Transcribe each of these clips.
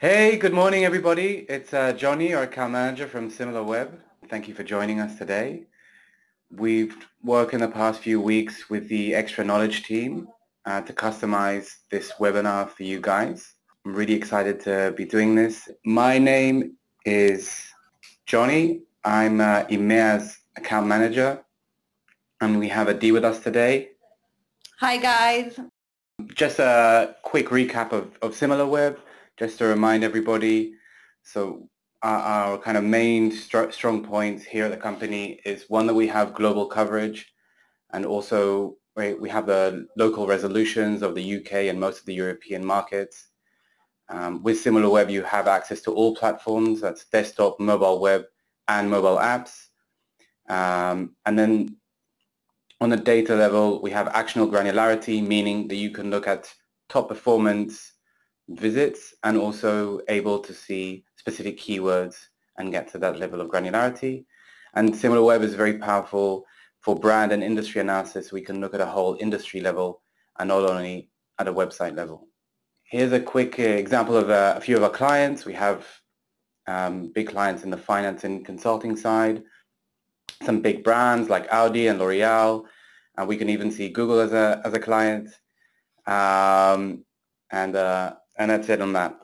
Hey, good morning, everybody. It's Johnny, our account manager from SimilarWeb. Thank you for joining us today. We've worked in the past few weeks with the Extra Knowledge team to customize this webinar for you guys. I'm really excited to be doing this. My name is Johnny. I'm EMEA's account manager, and we have Adi with us today. Hi, guys. Just a quick recap of SimilarWeb. Just to remind everybody, so our kind of main strong points here at the company is one, that we have global coverage, and also we have the local resolutions of the UK and most of the European markets. With SimilarWeb, you have access to all platforms, that's desktop, mobile web, and mobile apps. And then on the data level, we have actionable granularity, meaning that you can look at top performance visits and also able to see specific keywords and get to that level of granularity. And SimilarWeb is very powerful for brand and industry analysis. We can look at a whole industry level and not only at a website level. Here's a quick example of a few of our clients. We have big clients in the finance and consulting side, some big brands like Audi and L'Oreal, and we can even see Google as a client. And that's it on that.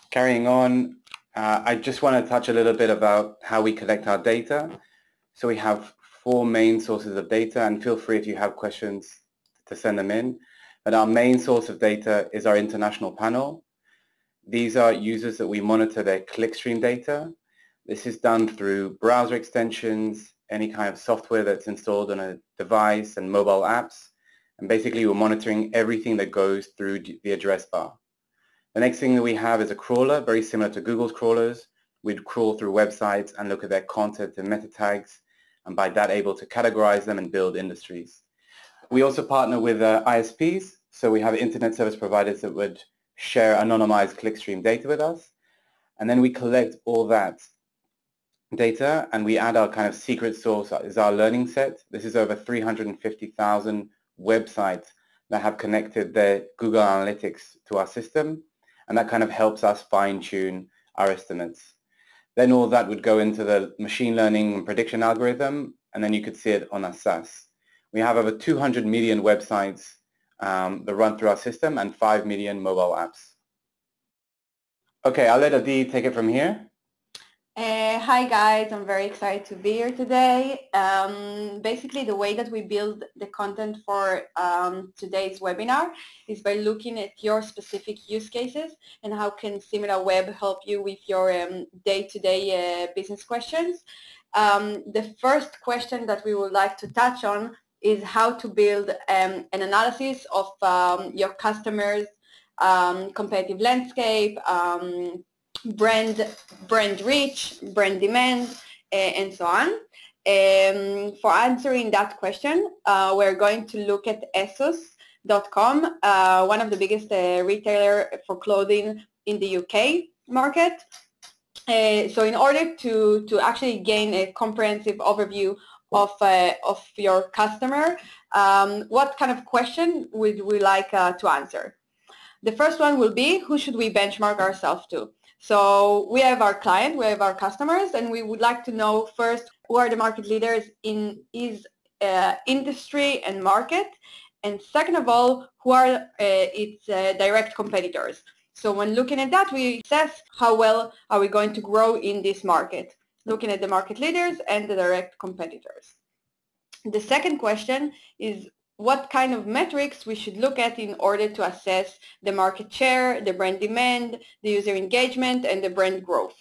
Carrying on, I just want to touch a little bit about how we collect our data. So we have 4 main sources of data, and feel free if you have questions to send them in. But our main source of data is our international panel. These are users that we monitor their clickstream data. This is done through browser extensions, any kind of software that's installed on a device, and mobile apps. And basically, we're monitoring everything that goes through the address bar. The next thing that we have is a crawler, very similar to Google's crawlers. We'd crawl through websites and look at their content and meta tags, and by that able to categorize them and build industries. We also partner with ISPs, so we have internet service providers that would share anonymized clickstream data with us. And then we collect all that data and we add our kind of secret source is our learning set. This is over 350,000 websites that have connected their Google Analytics to our system, and that kind of helps us fine-tune our estimates. Then all that would go into the machine learning and prediction algorithm, and then you could see it on our SaaS. We have over 200 million websites that run through our system and 5 million mobile apps. Okay, I'll let Adi take it from here. Hi guys, I'm very excited to be here today. Basically, the way that we build the content for today's webinar is by looking at your specific use cases and how can SimilarWeb help you with your day-to-day business questions. The first question that we would like to touch on is how to build an analysis of your customers' competitive landscape, brand reach, brand demand, and so on. For answering that question, we're going to look at ASOS.com, one of the biggest retailer for clothing in the UK market. So in order to actually gain a comprehensive overview of your customer, what kind of question would we like to answer? The first one will be, who should we benchmark ourselves to? So we have our client, we have our customers, and we would like to know first who are the market leaders in his industry and market, and second of all, who are its direct competitors. So when looking at that, we assess how well are we going to grow in this market, looking at the market leaders and the direct competitors. The second question is, what kind of metrics we should look at in order to assess the market share, the brand demand, the user engagement, and the brand growth.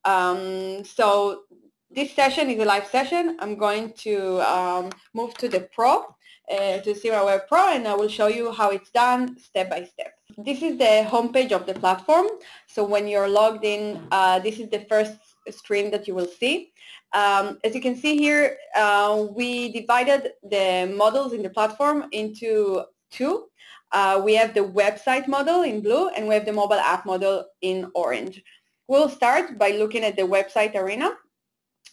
So this session is a live session. I'm going to move to the Pro, to SimilarWeb Pro, and I will show you how it's done step by step. This is the homepage of the platform. So when you're logged in, this is the first screen that you will see. As you can see here, we divided the models in the platform into 2. We have the website model in blue and we have the mobile app model in orange. We'll start by looking at the website arena.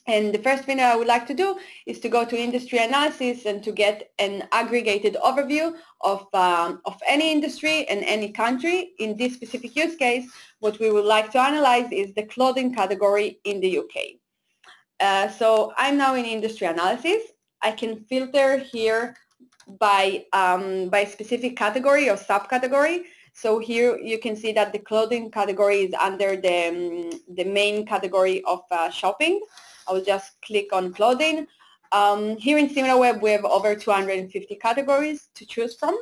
And the first thing that I would like to do is to go to industry analysis and to get an aggregated overview of any industry and any country. In this specific use case, what we would like to analyze is the clothing category in the UK. So I'm now in industry analysis. I can filter here by specific category or subcategory. So here you can see that the clothing category is under the main category of shopping. I will just click on clothing. Here in SimilarWeb we have over 250 categories to choose from.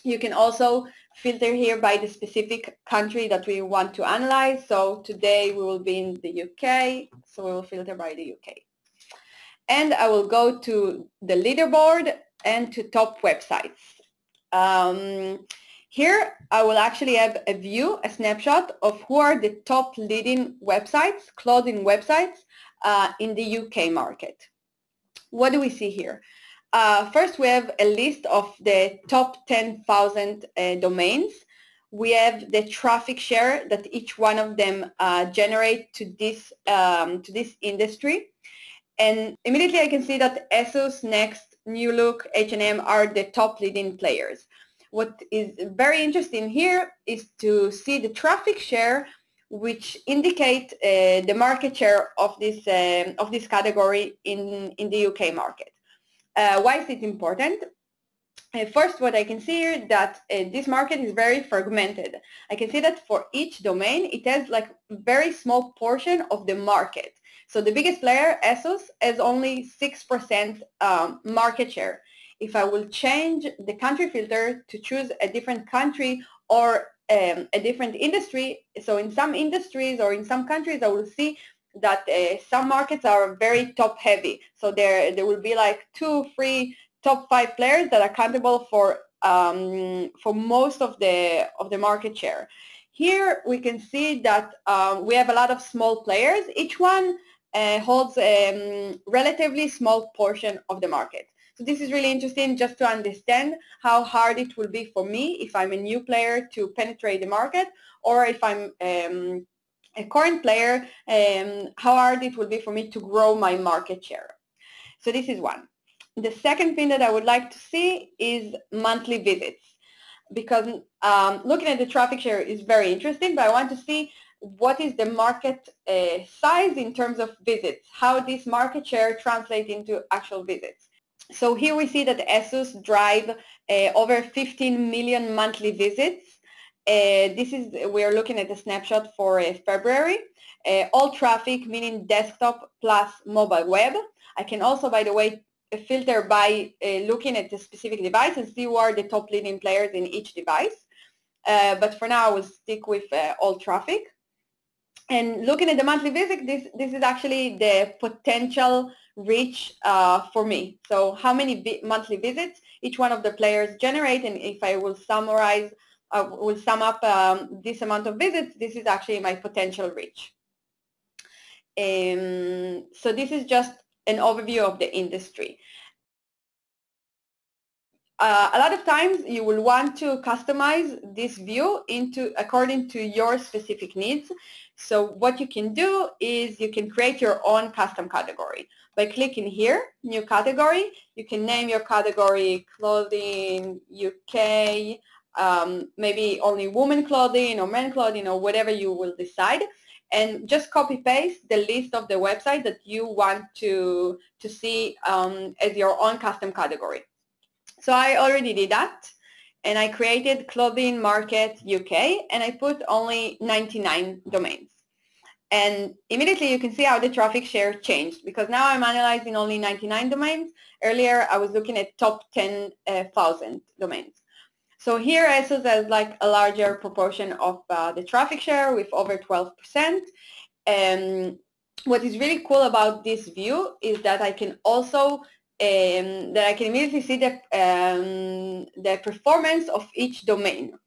You can also filter here by the specific country that we want to analyze. So today we will be in the UK, so we will filter by the UK. And I will go to the leaderboard and to top websites. Here I will actually have a view, a snapshot of who are the top leading websites, clothing websites in the UK market. What do we see here? First we have a list of the top 10,000 domains. We have the traffic share that each one of them generate to this industry. And immediately I can see that ASOS, Next, New Look, H&M are the top leading players. What is very interesting here is to see the traffic share, which indicate the market share of this category in the UK market. Why is it important? First, what I can see here that this market is very fragmented. I can see that for each domain, it has like a very small portion of the market. So the biggest player, ASOS, has only 6% market share. If I will change the country filter to choose a different country or a different industry, so in some industries or in some countries, I will see that some markets are very top heavy. So there will be like 2, 3 top 5 players that are accountable for most of the market share. Here we can see that we have a lot of small players. Each one holds a relatively small portion of the market. So this is really interesting just to understand how hard it will be for me if I'm a new player to penetrate the market, or if I'm a current player, how hard it will be for me to grow my market share. So this is one. The second thing that I would like to see is monthly visits, because looking at the traffic share is very interesting, but I want to see what is the market size in terms of visits, how this market share translates into actual visits. So here we see that ASOS drive over 15 million monthly visits. We are looking at a snapshot for February. All traffic, meaning desktop plus mobile web. I can also, by the way, filter by looking at the specific device and see who are the top leading players in each device. But for now, I will stick with all traffic. And looking at the monthly visit, this is actually the potential reach for me. So how many monthly visits each one of the players generate, and if I will summarize, will sum up this amount of visits, this is actually my potential reach. So this is just an overview of the industry. A lot of times you will want to customize this view according to your specific needs. So what you can do is you can create your own custom category. By clicking here, new category, you can name your category clothing UK, maybe only women clothing or men clothing or whatever you will decide, and just copy paste the list of the website that you want to see as your own custom category. So I already did that, and I created clothing market UK, and I put only 99 domains. And immediately you can see how the traffic share changed, because now I'm analyzing only 99 domains. Earlier I was looking at top 10,000 domains. So here ASOS has like a larger proportion of the traffic share with over 12%. And what is really cool about this view is that I can also immediately see the performance of each domain.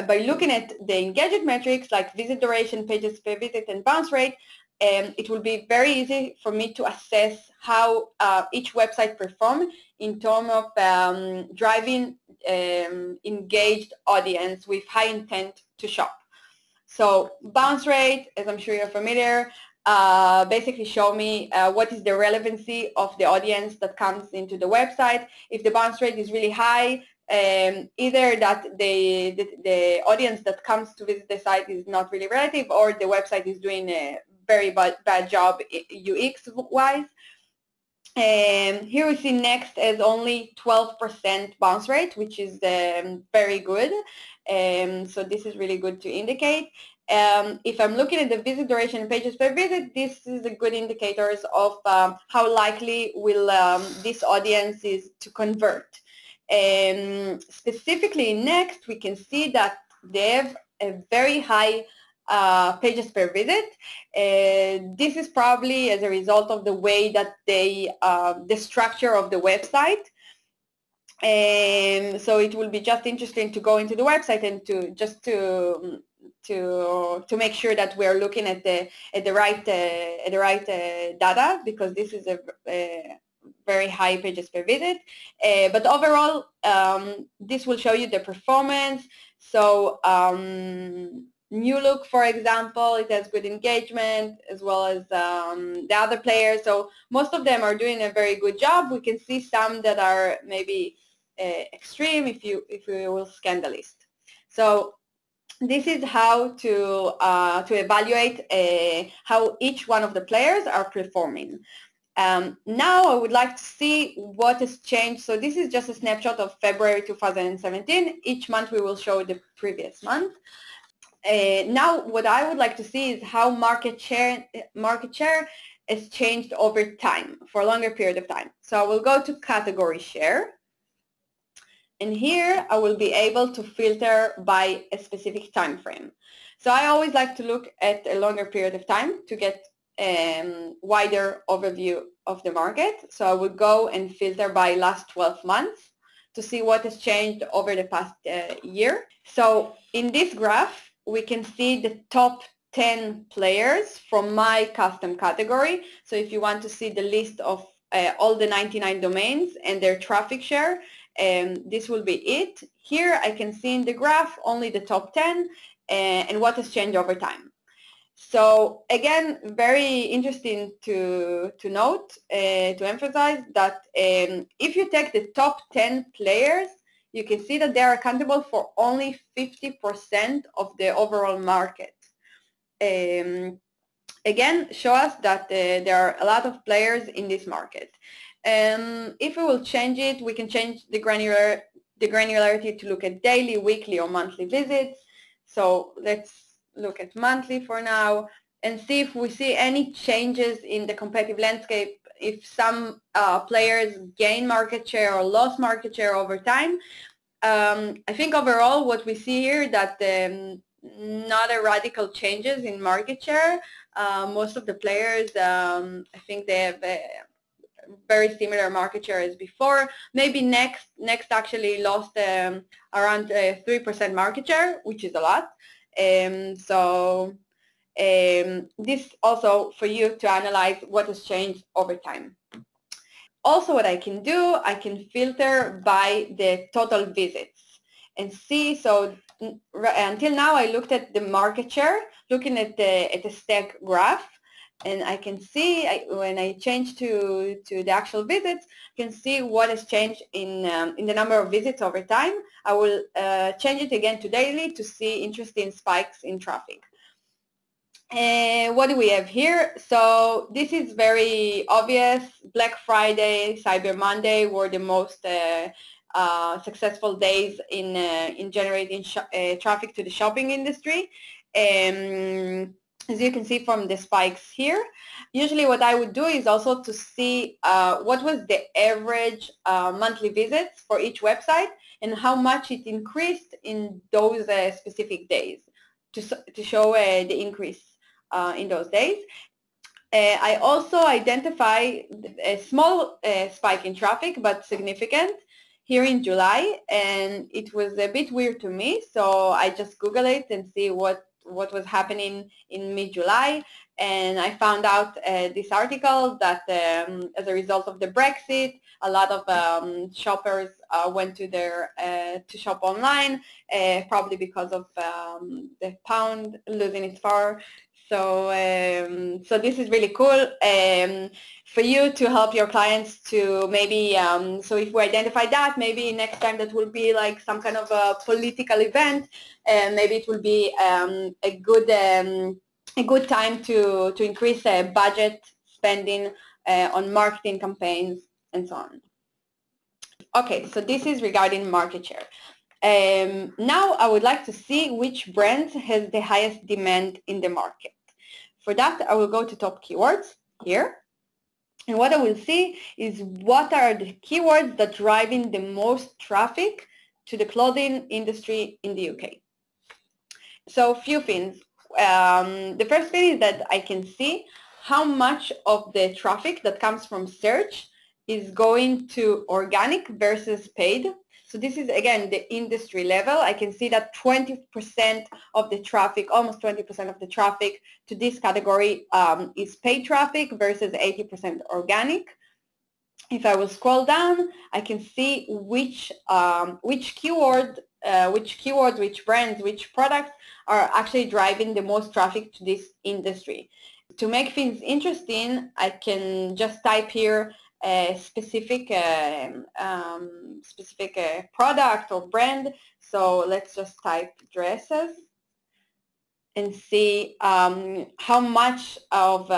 By looking at the engagement metrics like visit duration, pages per visit, and bounce rate, it will be very easy for me to assess how each website performs in terms of driving engaged audience with high intent to shop. So bounce rate, as I'm sure you're familiar, basically show me what is the relevancy of the audience that comes into the website. If the bounce rate is really high, either that the audience that comes to visit the site is not really relative, or the website is doing a very bad job UX-wise. Here we see Next as only 12% bounce rate, which is very good. So this is really good to indicate. If I'm looking at the visit duration and pages per visit, this is a good indicators of how likely will this audience is to convert. Specifically in Next, we can see that they have a very high pages per visit. This is probably as a result of the way that they, the structure of the website. So it will be just interesting to go into the website and to make sure that we are looking at the right data, because this is a very high pages per visit. But overall, this will show you the performance. So New Look, for example, it has good engagement, as well as the other players. So most of them are doing a very good job. We can see some that are maybe extreme if you will scan the list. So this is how to evaluate how each one of the players are performing. Now I would like to see what has changed. So this is just a snapshot of February 2017. Each month we will show the previous month. Now what I would like to see is how market share has changed over time, for a longer period of time. So I will go to category share, and here I will be able to filter by a specific time frame. So I always like to look at a longer period of time to get wider overview of the market. So I will go and filter by last 12 months to see what has changed over the past year. So in this graph, we can see the top 10 players from my custom category. So if you want to see the list of all the 99 domains and their traffic share, this will be it. Here I can see in the graph only the top 10 and what has changed over time. So again, very interesting to note, to emphasize that if you take the top 10 players, you can see that they are accountable for only 50% of the overall market. Again, show us that there are a lot of players in this market. If we will change it, we can change the granularity to look at daily, weekly, or monthly visits. So let's look at monthly for now and see if we see any changes in the competitive landscape, if some players gain market share or lost market share over time. I think overall what we see here that not a radical changes in market share. Most of the players, I think they have a very similar market share as before. Maybe Next actually lost around 3% market share, which is a lot. So this also for you to analyze what has changed over time. Also what I can do, I can filter by the total visits and see. So until now I looked at the market share, looking at the stack graph, and I can see when I change to the actual visits, I can see what has changed in the number of visits over time. I will change it again to daily to see interesting spikes in traffic. What do we have here? So this is very obvious. Black Friday, Cyber Monday were the most successful days in generating traffic to the shopping industry. As you can see from the spikes here, usually what I would do is also to see what was the average monthly visits for each website and how much it increased in those specific days to show the increase in those days. I also identify a small spike in traffic, but significant, here in July, and it was a bit weird to me, so I just Googled it and see what was happening in mid-July, and I found out this article that as a result of the Brexit, a lot of shoppers went to shop online, probably because of the pound losing its So this is really cool for you to help your clients to maybe, so if we identify that, maybe next time that will be like some kind of a political event, and maybe it will be a good time to increase budget spending on marketing campaigns and so on. Okay, so this is regarding market share. Now I would like to see which brand has the highest demand in the market. For that, I will go to top keywords here. And what I will see is what are the keywords that are driving the most traffic to the clothing industry in the UK. So a few things. The first thing is that I can see how much of the traffic that comes from search is going to organic versus paid. So this is, again, the industry level. I can see that 20% of the traffic, almost 20% of the traffic to this category is paid traffic versus 80% organic. If I will scroll down, I can see which keywords, which brands, which products are actually driving the most traffic to this industry. To make things interesting, I can just type here a specific product or brand. So let's just type dresses and see how much of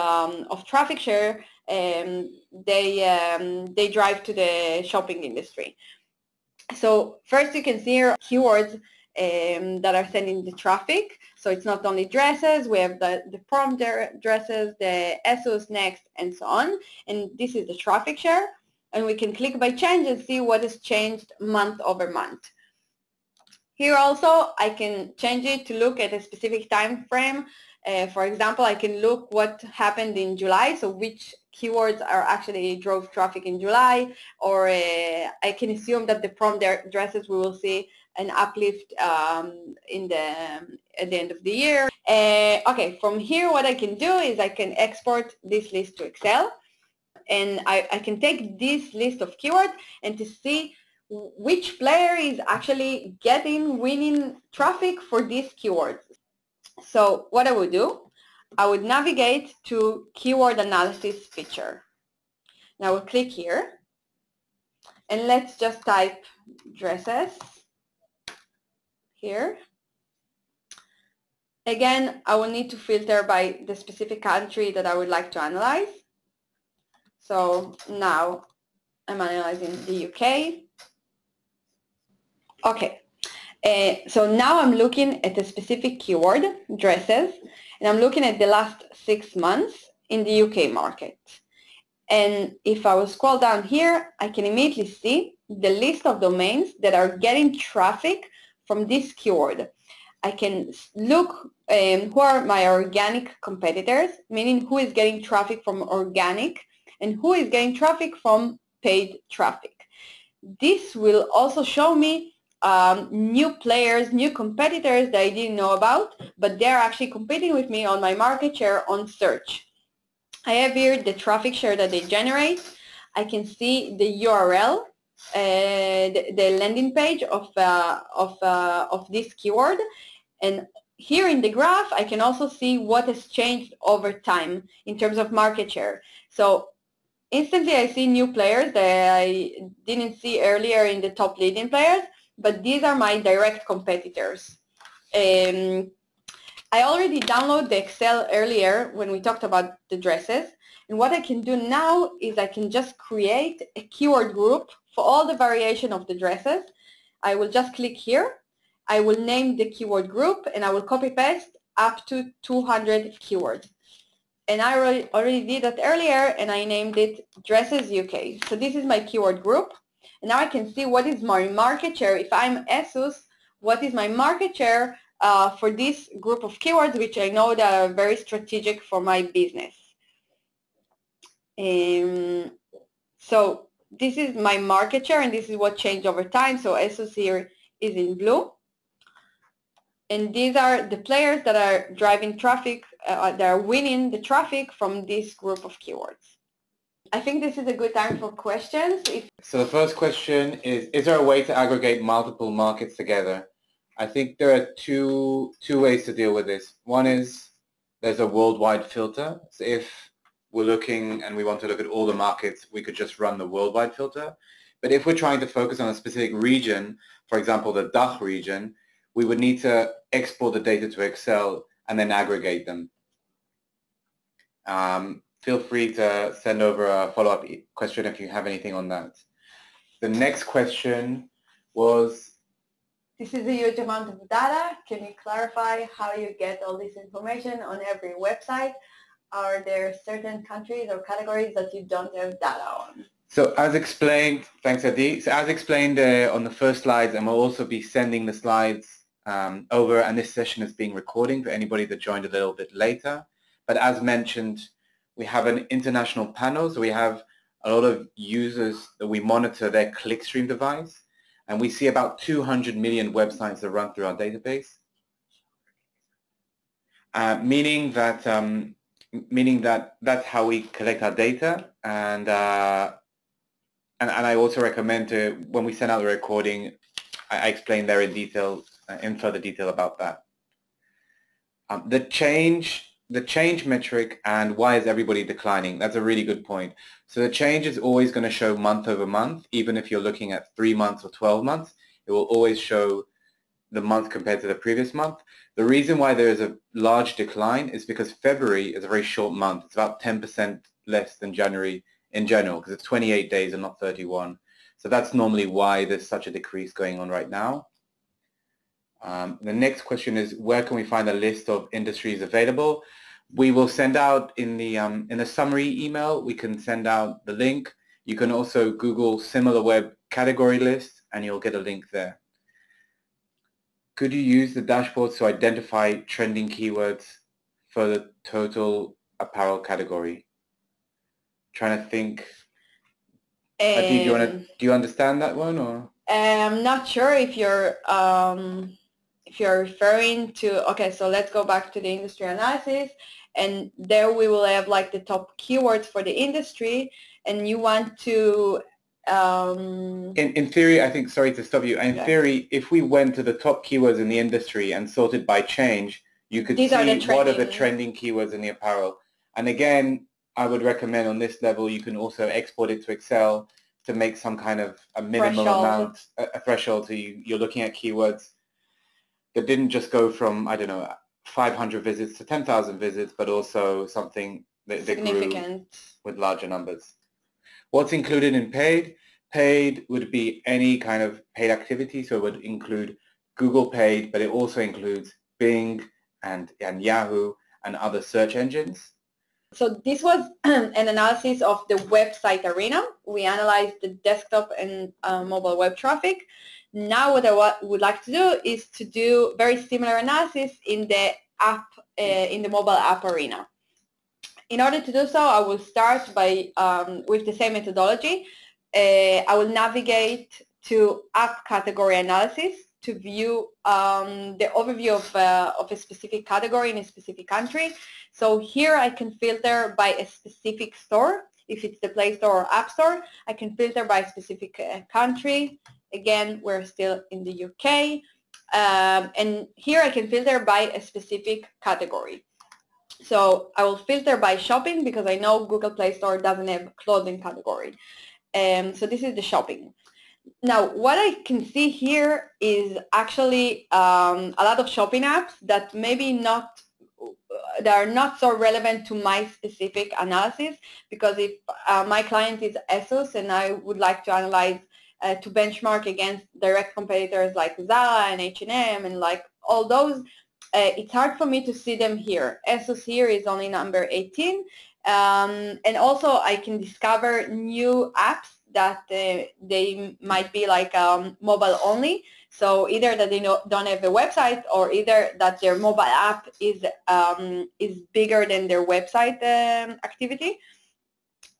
traffic share they drive to the shopping industry. So first you can see here keywords that are sending the traffic. So it's not only dresses, we have the prom dresses, the ASOS Next, and so on. And this is the traffic share. And we can click by change and see what has changed month over month. Here also, I can change it to look at a specific time frame. For example, I can look what happened in July, so which keywords are actually drove traffic in July, or I can assume that the prom dresses we will see an uplift at the end of the year. Okay, from here what I can do is I can export this list to Excel, and I can take this list of keywords and to see which player is actually winning traffic for these keywords. So what I would do, I would navigate to keyword analysis feature. Now we'll click here, and let's just type dresses here. Again, I will need to filter by the specific country that I would like to analyze. So now I'm analyzing the UK. Okay, so now I'm looking at a specific keyword, dresses, and I'm looking at the last 6 months in the UK market. And if I will scroll down here, I can immediately see the list of domains that are getting traffic from this keyword. I can look who are my organic competitors, meaning who is getting traffic from organic and who is getting traffic from paid traffic. This will also show me new players, new competitors that I didn't know about, but they're actually competing with me on my market share on search. I have here the traffic share that they generate. I can see the URL, the landing page of this keyword, and here in the graph I can also see what has changed over time in terms of market share. So instantly I see new players that I didn't see earlier in the top leading players, but these are my direct competitors. I already downloaded the Excel earlier when we talked about the dresses, and what I can do now is I can just create a keyword group for all the variation of the dresses. I will just click here, I will name the keyword group, and I will copy paste up to 200 keywords. And I already did that earlier, and I named it Dresses UK. So this is my keyword group. And now I can see what is my market share. If I'm ASOS, what is my market share for this group of keywords, which I know that are very strategic for my business. So this is my market share, and this is what changed over time. So ASOS here is in blue. And these are the players that are driving traffic, that are winning the traffic from this group of keywords. I think this is a good time for questions. So the first question is there a way to aggregate multiple markets together? I think there are two ways to deal with this. One is there's a worldwide filter. So if we're looking and we want to look at all the markets, we could just run the worldwide filter. But if we're trying to focus on a specific region, for example, the DACH region, we would need to export the data to Excel and then aggregate them. Feel free to send over a follow-up question if you have anything on that. The next question was, this is a huge amount of data. Can you clarify how you get all this information on every website? Are there certain countries or categories that you don't have data on? So as explained, thanks Adi. So as explained on the first slides, and we'll also be sending the slides over, and this session is being recorded for anybody that joined a little bit later. But as mentioned, we have an international panel, so we have a lot of users that we monitor their clickstream device, and we see about 200 million websites that run through our database, meaning that that's how we collect our data. And I also recommend to, when we send out the recording, I explain there in detail, in further detail about that. The change metric and why is everybody declining? That's a really good point. So the change is always going to show month over month, even if you're looking at 3 months or 12 months, it will always show the month compared to the previous month. The reason why there is a large decline is because February is a very short month. It's about 10% less than January in general, because it's 28 days and not 31. So that's normally why there's such a decrease going on right now. The next question is, where can we find a list of industries available? We will send out in the summary email, we can send out the link. You can also Google SimilarWeb category list and you'll get a link there. Could you use the dashboards to identify trending keywords for the total apparel category? Trying to think. Adi, do you understand that one, or? I'm not sure if you're referring to, okay, so let's go back to the industry analysis, and there we will have like the top keywords for the industry, and you want to in theory, I think, sorry to stop you, in theory, if we went to the top keywords in the industry and sorted by change, you could see what are the trending keywords in the apparel. And again, I would recommend on this level, you can also export it to Excel to make some kind of a minimum amount, a threshold. So you're looking at keywords that didn't just go from, I don't know, 500 visits to 10,000 visits, but also something that grew with larger numbers. What's included in paid? Paid would be any kind of paid activity, so it would include Google paid, but it also includes Bing and Yahoo and other search engines. So this was an analysis of the website arena. We analyzed the desktop and mobile web traffic. Now what I would like to do is to do very similar analysis in the app, in the mobile app arena. In order to do so, I will start by with the same methodology. I will navigate to app category analysis to view the overview of a specific category in a specific country. So here I can filter by a specific store. If it's the Play Store or App Store, I can filter by a specific country. Again, we're still in the UK. And here I can filter by a specific category. So I will filter by shopping because I know Google Play Store doesn't have clothing category. So this is the shopping. Now, what I can see here is actually a lot of shopping apps that that are not so relevant to my specific analysis, because if my client is ASOS and I would like to analyze to benchmark against direct competitors like Zara and H&M and like all those, it's hard for me to see them here. ASOS here is only number 18, and also I can discover new apps that they might be like mobile only. So either that they don't have a website, or either that their mobile app is bigger than their website activity.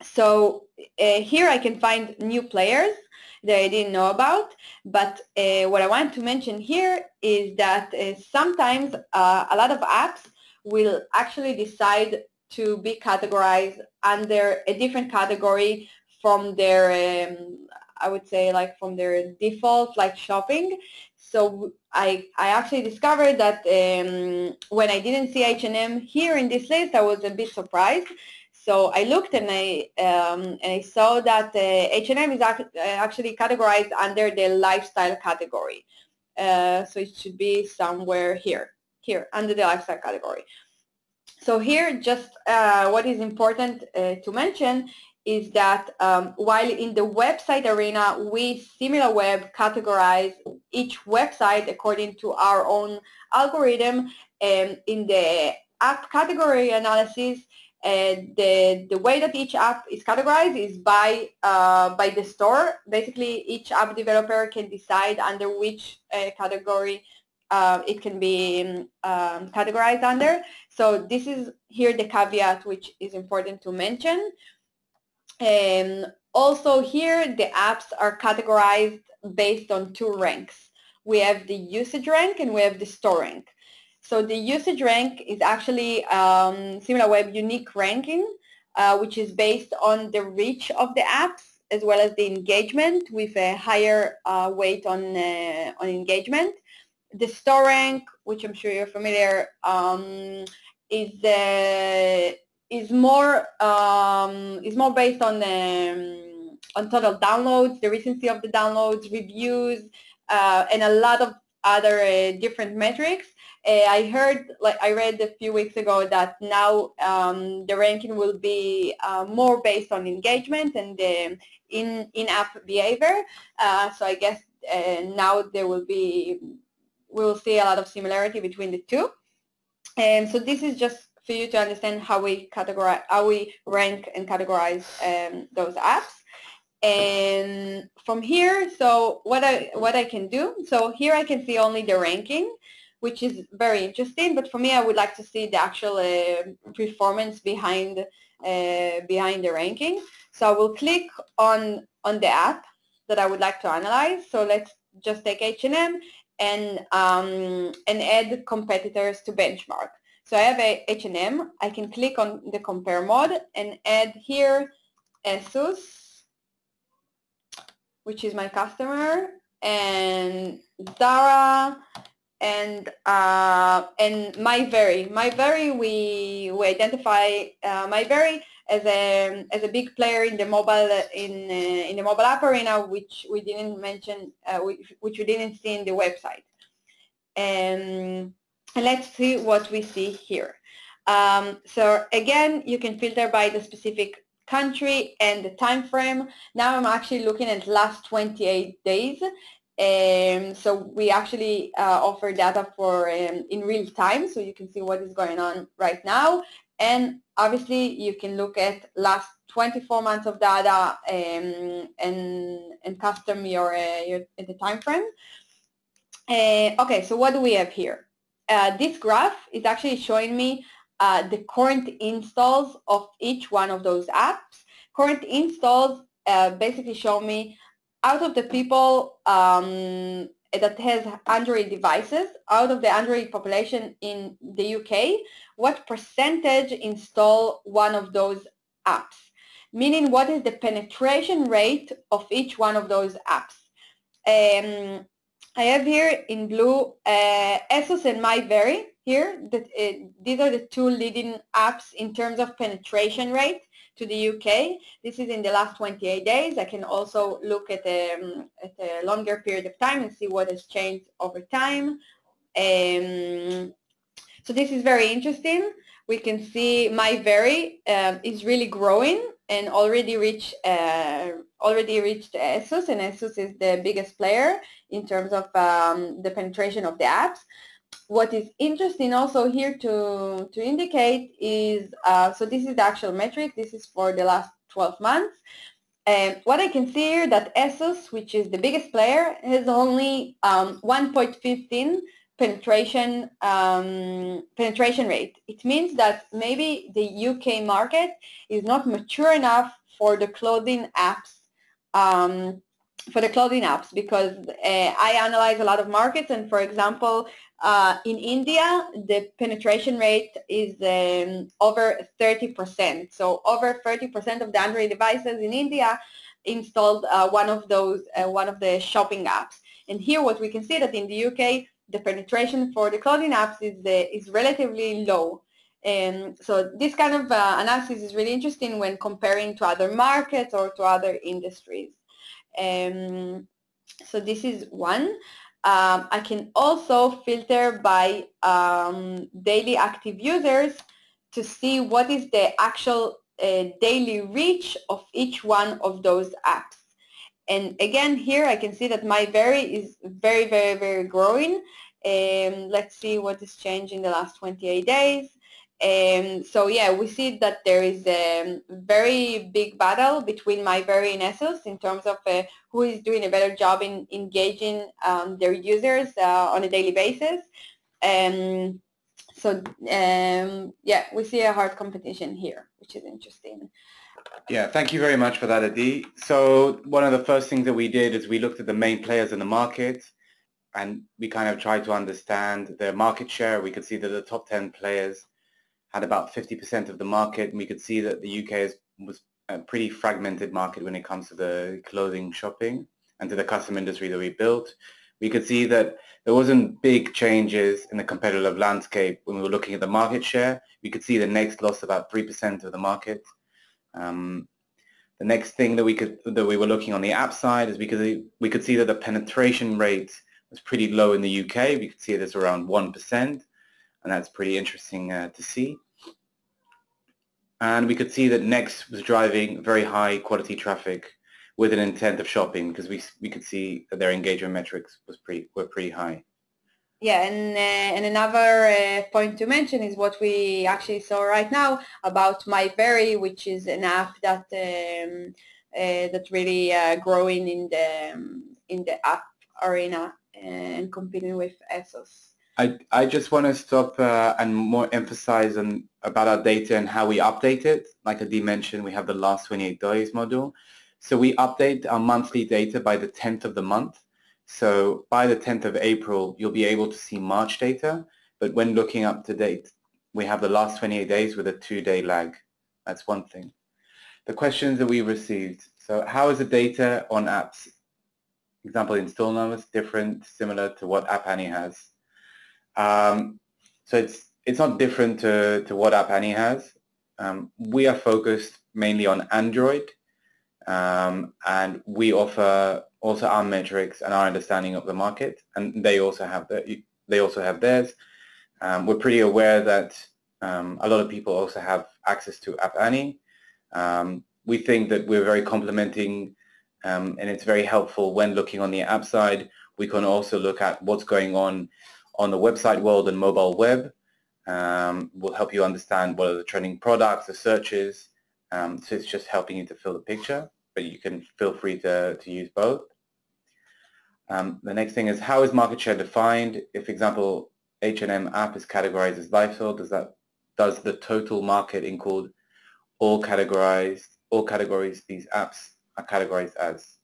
So here I can find new players that I didn't know about. But what I want to mention here is that sometimes a lot of apps will actually decide to be categorized under a different category from their I would say, like from their default, like shopping. So I actually discovered that when I didn't see H&M here in this list, I was a bit surprised. So I looked and I saw that H&M is actually categorized under the lifestyle category. So it should be somewhere here under the lifestyle category. So here, just what is important to mention is that while in the website arena, we SimilarWeb categorize each website according to our own algorithm, and in the app category analysis, the way that each app is categorized is by the store. Basically, each app developer can decide under which category it can be categorized under. So this is here the caveat which is important to mention. And also here the apps are categorized based on two ranks. We have the usage rank and we have the store rank. So the usage rank is actually SimilarWeb unique ranking, which is based on the reach of the apps as well as the engagement, with a higher weight on engagement. The store rank, which I'm sure you're familiar, is more based on total downloads, the recency of the downloads, reviews, and a lot of other different metrics. I read a few weeks ago that now the ranking will be more based on engagement and in-app behavior. So I guess now we'll see a lot of similarity between the two. And so this is just for you to understand how we rank and categorize those apps. And from here, so what I can do, so here I can see only the ranking, which is very interesting. But for me, I would like to see the actual performance behind the ranking. So I will click on the app that I would like to analyze. So let's just take H&M and add competitors to benchmark. So I have a H&M. I can click on the compare mode and add here ASUS, which is my customer, and Zara, and MyVery. MyVery, we identify MyVery as a big player in the mobile in the mobile app arena, which we didn't mention, which we didn't see in the website. And let's see what we see here. So again, you can filter by the specific country and the time frame. Now I'm actually looking at last 28 days. So we actually offer data for in real time, so you can see what is going on right now. And obviously you can look at last 24 months of data and custom the time frame. Okay, so what do we have here? This graph is actually showing me the current installs of each one of those apps. Current installs basically show me out of the people that has Android devices, out of the Android population in the UK, what percentage install one of those apps? Meaning, what is the penetration rate of each one of those apps? I have here in blue ASUS and MyVery here. These are the two leading apps in terms of penetration rate to the UK. This is in the last 28 days. I can also look at a longer period of time and see what has changed over time. So this is very interesting. We can see MyVery is really growing and already reached ASUS, and ASUS is the biggest player in terms of the penetration of the apps. What is interesting also here to indicate is, so this is the actual metric. This is for the last 12 months. And what I can see here that ASUS, which is the biggest player, has only 1.15 penetration rate. It means that maybe the UK market is not mature enough for the clothing apps. Because I analyze a lot of markets, and for example, in India, the penetration rate is over 30%. So over 30% of the Android devices in India installed one of the shopping apps. And here what we can see that in the UK, the penetration for the clothing apps is relatively low. So this kind of analysis is really interesting when comparing to other markets or to other industries. So this is one. I can also filter by daily active users to see what is the actual daily reach of each one of those apps. And again, here I can see that my Very is very, very, very growing. Let's see what has changed in the last 28 days. So yeah, we see that there is a very big battle between my Very and ASOS in terms of who is doing a better job in engaging their users on a daily basis. So yeah, we see a hard competition here, which is interesting. Yeah, thank you very much for that, Adi. So one of the first things that we did is we looked at the main players in the market, and we kind of tried to understand their market share. We could see that the top 10 players had about 50% of the market, and we could see that the UK was a pretty fragmented market when it comes to the clothing shopping and to the custom industry that we built. We could see that there wasn't big changes in the competitive landscape when we were looking at the market share. We could see the Next lost about 3% of the market. The next thing that we were looking on the app side is because we could see that the penetration rate was pretty low in the UK. We could see it as around 1%, and that's pretty interesting to see. And we could see that Next was driving very high quality traffic with an intent of shopping, because we could see that their engagement metrics were pretty high. Yeah, and another point to mention is what we actually saw right now about My Very, which is an app that that's really growing in the app arena and competing with ASOS. I just want to stop and more emphasize about our data and how we update it. Like Adi mentioned, we have the last 28 days model. So we update our monthly data by the 10th of the month. So by the 10th of April, you'll be able to see March data. But when looking up to date, we have the last 28 days with a 2-day lag. That's one thing. The questions that we received. So how is the data on apps, example, install numbers, different, similar to what App Annie has? So it's not different to what App Annie has. We are focused mainly on Android, and we offer also our metrics and our understanding of the market, and they also have theirs. We're pretty aware that a lot of people also have access to App Annie. We think that we're very complementing, and it's very helpful when looking on the app side. We can also look at what's going on the website world and mobile web. Will help you understand what are the trending products, the searches. So it's just helping you to fill the picture, but you can feel free to use both. The next thing is, how is market share defined? If, example, H&M app is categorized as lifestyle, does the total market include all categories these apps are categorized as?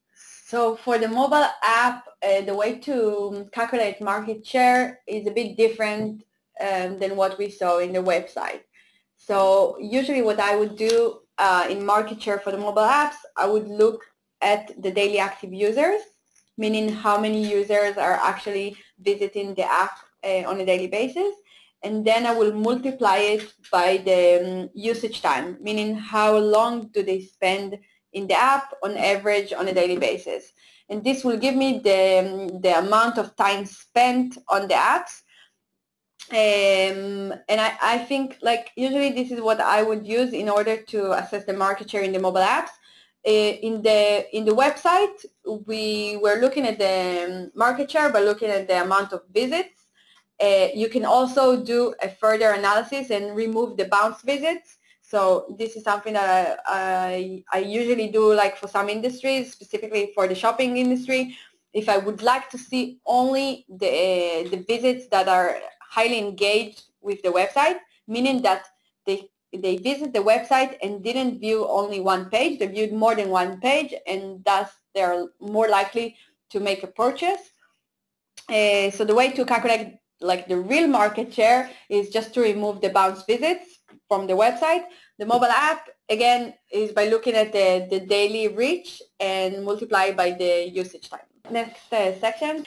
So for the mobile app, the way to calculate market share is a bit different than what we saw in the website. So usually what I would do in market share for the mobile apps, I would look at the daily active users, meaning how many users are actually visiting the app on a daily basis. And then I will multiply it by the usage time, meaning how long do they spend in the app on average on a daily basis. And this will give me the amount of time spent on the apps. And I think, like, usually this is what I would use in order to assess the market share in the mobile apps. In the website, we were looking at the market share by looking at the amount of visits. You can also do a further analysis and remove the bounce visits. So this is something that I usually do, like for some industries, specifically for the shopping industry. If I would like to see only the visits that are highly engaged with the website, meaning that they visit the website and didn't view only one page, they viewed more than one page, and thus they're more likely to make a purchase. So the way to calculate like the real market share is just to remove the bounce visits from the website, The mobile app, again, is by looking at the daily reach and multiply by the usage time. Next section,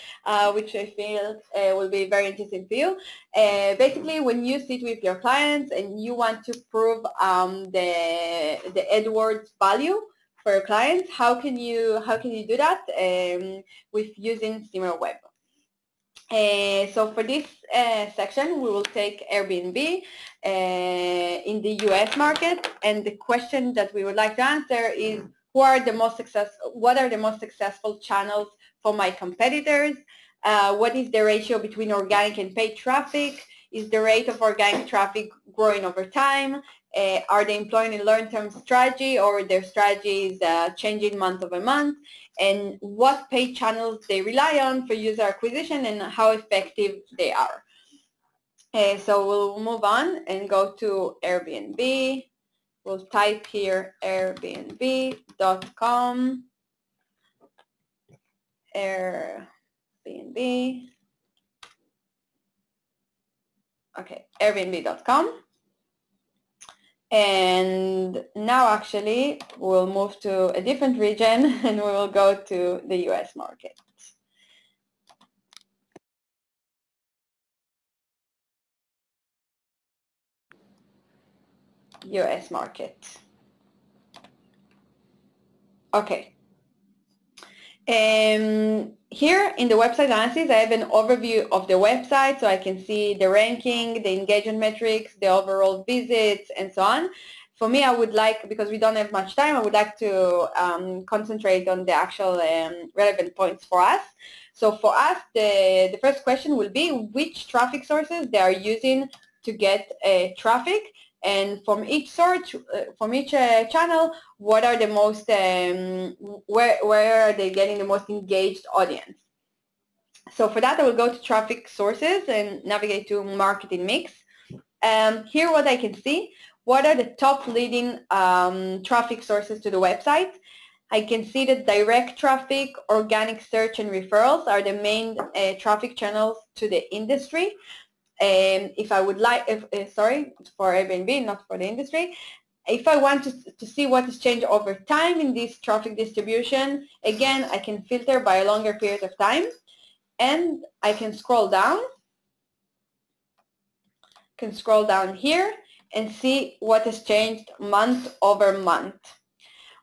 which I feel will be very interesting for you. Basically, when you sit with your clients and you want to prove the AdWords value for your clients, how can you do that with using SimilarWeb? So for this section, we will take Airbnb in the US market, and the question that we would like to answer is what are the most successful channels for my competitors? What is the ratio between organic and paid traffic? Is the rate of organic traffic growing over time? Are they employing a long-term strategy, or their strategy is changing month over month? And what paid channels they rely on for user acquisition and how effective they are. So we'll move on and go to Airbnb. We'll type here airbnb.com. Airbnb. Okay, airbnb.com. And now actually we'll move to a different region and we will go to the US market. US market. Okay. Here in the website analysis, I have an overview of the website, so I can see the ranking, the engagement metrics, the overall visits, and so on. For me, I would like, because we don't have much time, I would like to concentrate on the actual relevant points for us. So for us, the first question will be which traffic sources they are using to get traffic, and from each search, from each channel, what are the most, where are they getting the most engaged audience? So for that, I will go to traffic sources and navigate to marketing mix. Here what I can see, what are the top leading traffic sources to the website? I can see that direct traffic, organic search, and referrals are the main traffic channels to the industry. If I would like, sorry, for Airbnb, not for the industry. If I want to see what has changed over time in this traffic distribution, again, I can filter by a longer period of time, and I can scroll down. Here and see what has changed month over month.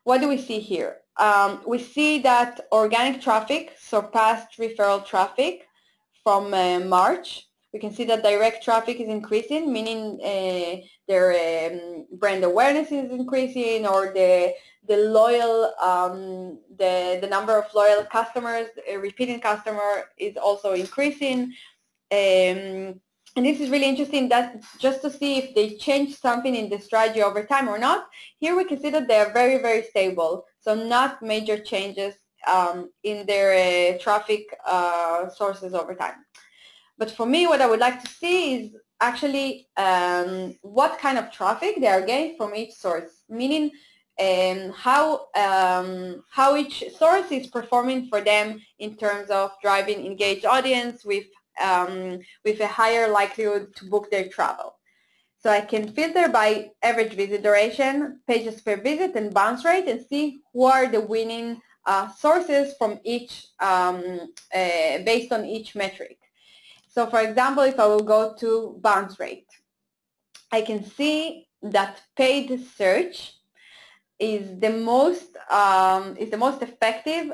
What do we see here? We see that organic traffic surpassed referral traffic from March. We can see that direct traffic is increasing, meaning their brand awareness is increasing, or the loyal, the number of loyal customers, repeating customer is also increasing. And this is really interesting, that just to see if they change something in the strategy over time or not. Here we can see that they are very, very stable, so not major changes in their traffic sources over time. But for me, what I would like to see is actually what kind of traffic they are getting from each source, meaning how each source is performing for them in terms of driving engaged audience with a higher likelihood to book their travel. So I can filter by average visit duration, pages per visit, and bounce rate, and see who are the winning sources from each, based on each metric. So for example, if I will go to bounce rate, I can see that paid search is the most effective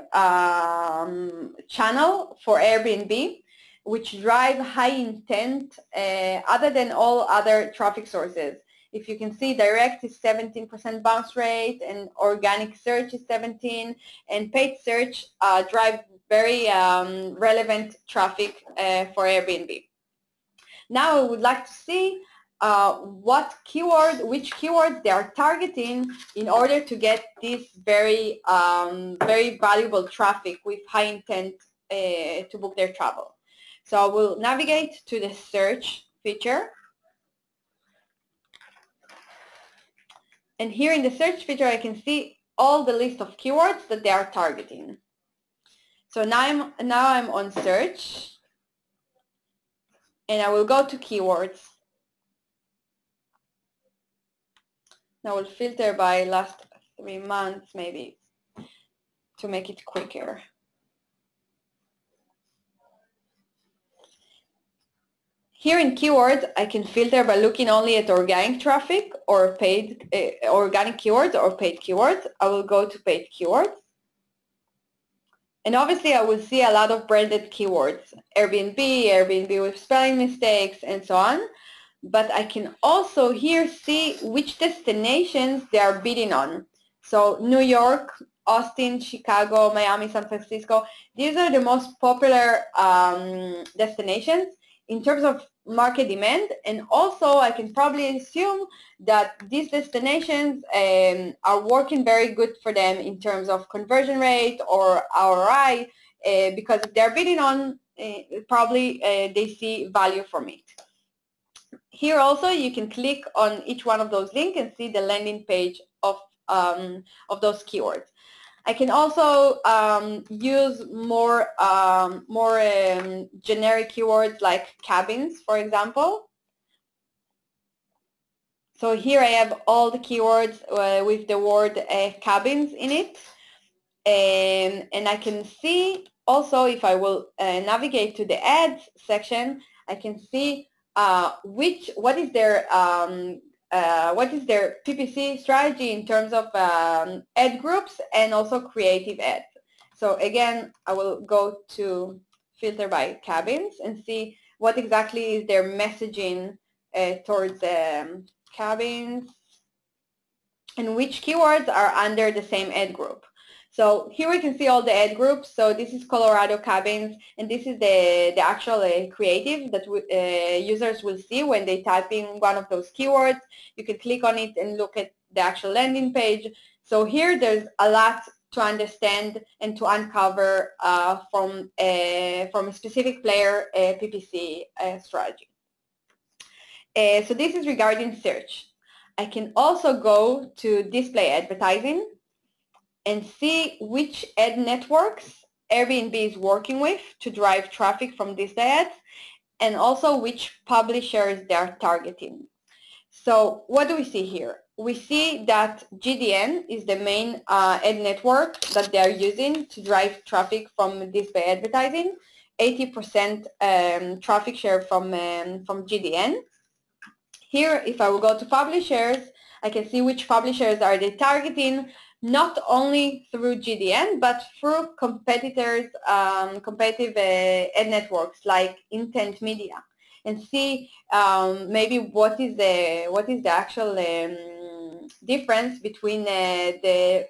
channel for Airbnb, which drive high intent other than all other traffic sources. If you can see, direct is 17% bounce rate, and organic search is 17%, and paid search drive very relevant traffic for Airbnb. Now I would like to see which keywords they are targeting in order to get this very valuable traffic with high intent to book their travel. So I will navigate to the search feature. And here in the search feature, I can see all the list of keywords that they are targeting. So now I'm on search, and I will go to keywords. I will filter by last 3 months maybe to make it quicker. Here in keywords, I can filter by looking only at organic traffic or paid organic keywords or paid keywords. I will go to paid keywords. And obviously, I will see a lot of branded keywords, Airbnb, Airbnb with spelling mistakes, and so on. But I can also here see which destinations they are bidding on. So New York, Austin, Chicago, Miami, San Francisco, these are the most popular destinations in terms of market demand, and also I can probably assume that these destinations are working very good for them in terms of conversion rate or ROI, because if they're bidding on, probably they see value from it. Here also you can click on each one of those links and see the landing page of those keywords. I can also use more generic keywords like cabins, for example. So here I have all the keywords with the word cabins in it. And I can see also, if I will navigate to the ads section, I can see what is their PPC strategy in terms of ad groups and also creative ads. So again, I will go to filter by cabins and see what exactly is their messaging towards cabins and which keywords are under the same ad group. So here we can see all the ad groups. So this is Colorado cabins, and this is the actual creative that users will see when they type in one of those keywords. You can click on it and look at the actual landing page. So here there's a lot to understand and to uncover from a specific player PPC strategy. So this is regarding search. I can also go to display advertising and see which ad networks Airbnb is working with to drive traffic from these ads, and also which publishers they are targeting. So what do we see here? We see that GDN is the main ad network that they are using to drive traffic from display advertising, 80% traffic share from GDN. Here, if I will go to publishers, I can see which publishers are they targeting, not only through GDN, but through competitors, competitive ad networks like Intent Media, and see maybe what is the actual difference between the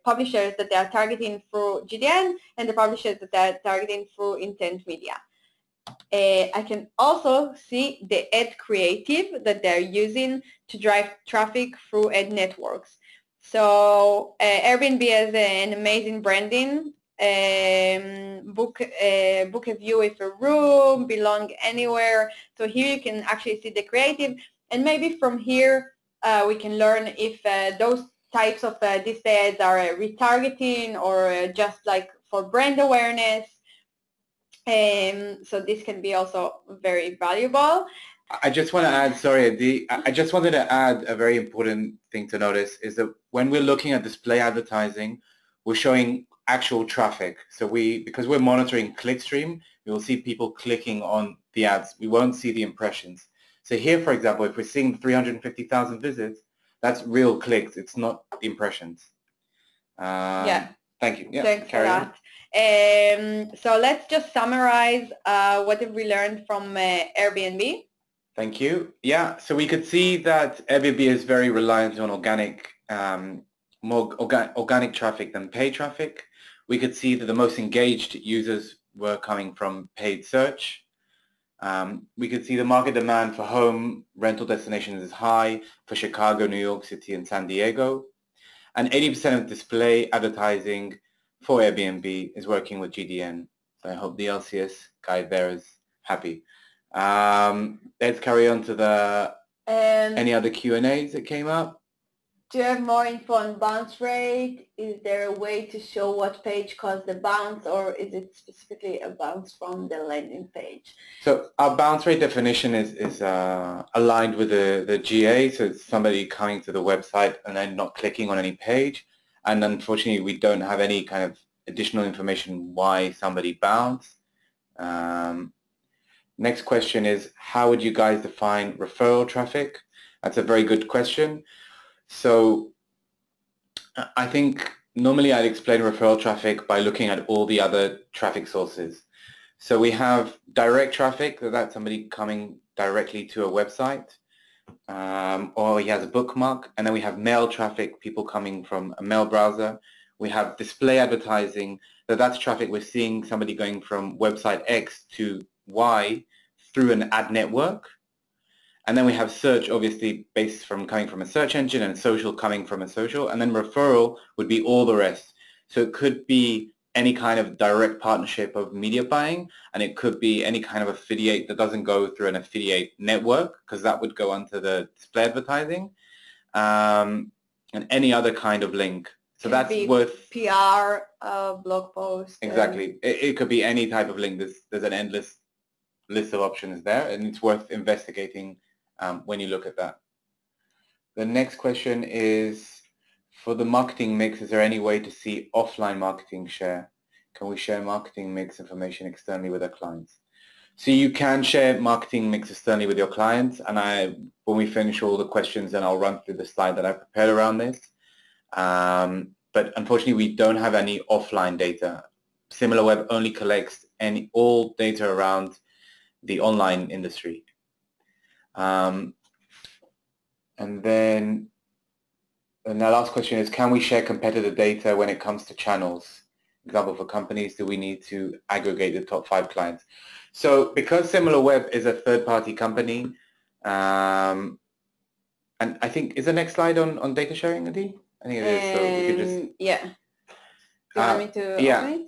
publishers that they are targeting through GDN and the publishers that they are targeting through Intent Media. I can also see the ad creative that they're using to drive traffic through ad networks. So Airbnb has an amazing branding. Book a view with a room, belong anywhere. So here you can actually see the creative, and maybe from here we can learn if those types of display ads are retargeting or just like for brand awareness. So this can be also very valuable. I just want to add, sorry, I just wanted to add a very important thing to notice is that when we're looking at display advertising, we're showing actual traffic. So because we're monitoring clickstream, we will see people clicking on the ads. We won't see the impressions. So here, for example, if we're seeing 350,000 visits, that's real clicks. It's not impressions. Yeah. Thank you. Yeah, thanks carry for that. So let's just summarize what have we learned from Airbnb. Thank you. Yeah, so we could see that Airbnb is very reliant on organic, more organic traffic than paid traffic. We could see that the most engaged users were coming from paid search. We could see the market demand for home rental destinations is high for Chicago, New York City, and San Diego. And 80% of display advertising for Airbnb is working with GDN. So I hope the LCS guide there is happy. Let's carry on to the any other Q&As that came up. Do you have more info on bounce rate? Is there a way to show what page caused the bounce, or is it specifically a bounce from the landing page? So our bounce rate definition is aligned with the GA, so it's somebody coming to the website and then not clicking on any page. And unfortunately, we don't have any kind of additional information why somebody bounced. Next question is, how would you guys define referral traffic? That's a very good question. So I think normally I'd explain referral traffic by looking at all the other traffic sources. So we have direct traffic, that's somebody coming directly to a website, or he has a bookmark, and then we have mail traffic, people coming from a mail browser. We have display advertising, that's traffic we're seeing somebody going from website X to Y through an ad network. And then we have search, obviously, based from coming from a search engine, and social coming from a social. And then referral would be all the rest. So it could be any kind of direct partnership of media buying, and it could be any kind of affiliate that doesn't go through an affiliate network, because that would go onto the display advertising, and any other kind of link. So that's worth PR, blog post. Exactly. It could be any type of link. There's an endless list of options there, and it's worth investigating when you look at that. The next question is, for the marketing mix, is there any way to see offline marketing share? Can we share marketing mix information externally with our clients? So you can share marketing mix externally with your clients, and when we finish all the questions, then I'll run through the slide that I prepared around this. But unfortunately, we don't have any offline data. SimilarWeb only collects all data around the online industry. And then the last question is, can we share competitor data when it comes to channels? For example, for companies, do we need to aggregate the top 5 clients? So because SimilarWeb is a third-party company, and I think, is the next slide on data sharing, Adi? I think it is, so we could just... Yeah. Do you want me to open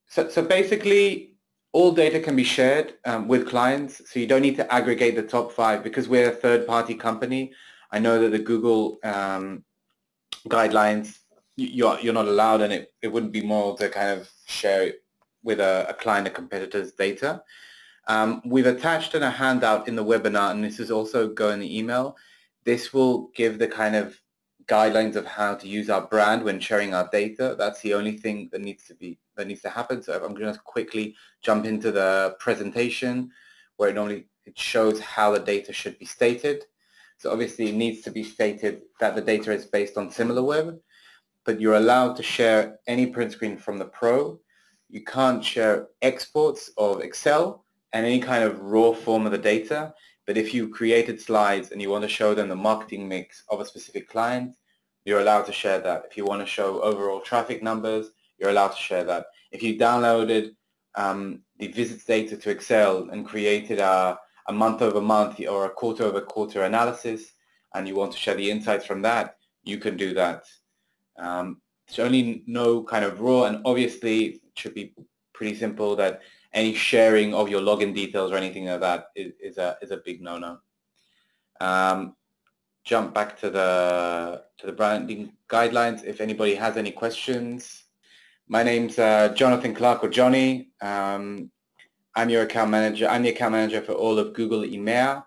it? So basically, all data can be shared with clients, so you don't need to aggregate the top 5 because we're a third-party company. I know that the Google guidelines, you're not allowed, and it wouldn't be moral to kind of share it with a client or competitor's data. We've attached in a handout in the webinar, and this is also go in the email. This will give the kind of guidelines of how to use our brand when sharing our data. That's the only thing that needs to happen. So I'm going to quickly jump into the presentation where it shows how the data should be stated. So obviously it needs to be stated that the data is based on SimilarWeb, but you're allowed to share any print screen from the Pro. You can't share exports of Excel and any kind of raw form of the data. But if you created slides and you want to show them the marketing mix of a specific client, you're allowed to share that. If you want to show overall traffic numbers, you're allowed to share that. If you downloaded the visits data to Excel and created a month-over-month or a quarter-over-quarter analysis, and you want to share the insights from that, you can do that. It's only no kind of raw, and obviously it should be pretty simple that any sharing of your login details or anything like that is a big no-no. Jump back to the branding guidelines. If anybody has any questions, my name's Jonathan Clark, or Johnny. I'm your account manager. I'm the account manager for all of Google EMEA.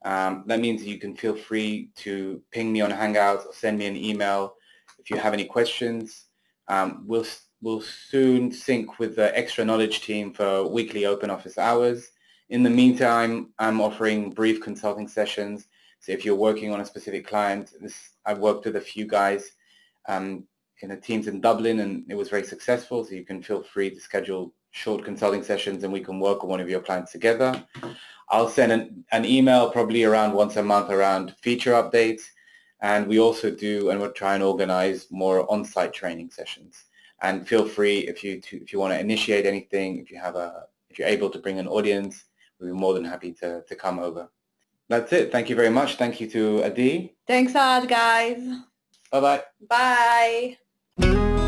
That means you can feel free to ping me on Hangouts or send me an email if you have any questions. We'll soon sync with the Extra Knowledge team for weekly open office hours. In the meantime, I'm offering brief consulting sessions. So if you're working on a specific client, I've worked with a few guys in the teams in Dublin, and it was very successful. So you can feel free to schedule short consulting sessions, and we can work on one of your clients together. I'll send an email probably around once a month around feature updates. And we also do, and we'll try and organize more on-site training sessions. And feel free if you want to initiate anything, if you're able to bring an audience, we'll be more than happy to come over. That's it. Thank you very much. Thank you to Adi. Thanks a lot, guys. Bye-bye. Bye.